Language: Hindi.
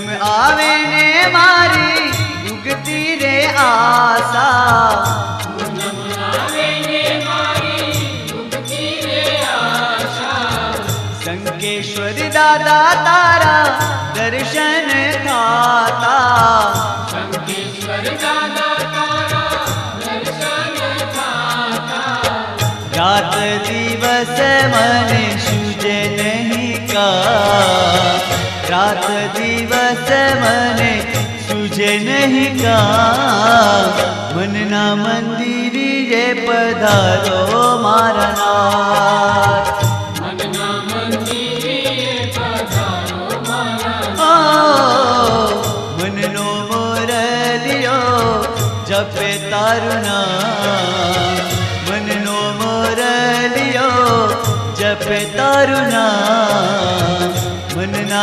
पूनम आवे ने मारी उगती रे आशा, पूनम आवे ने मारी उगती रे आशा। संकेश्वर दादा तारा दर्शन थाता, संकेश्वर दादा तारा दर्शन थाता। रात दिवस मन सूझे नहीं का, रात दिवस मन सूझे नहीं का। मनना मंदिर रे पधारो मारा नाथ, मनना मंदिरे पधारो मारा। मननो मोरलियो जपे तारु नाम, मननो मोरलियो जपे तारु नाम। मनना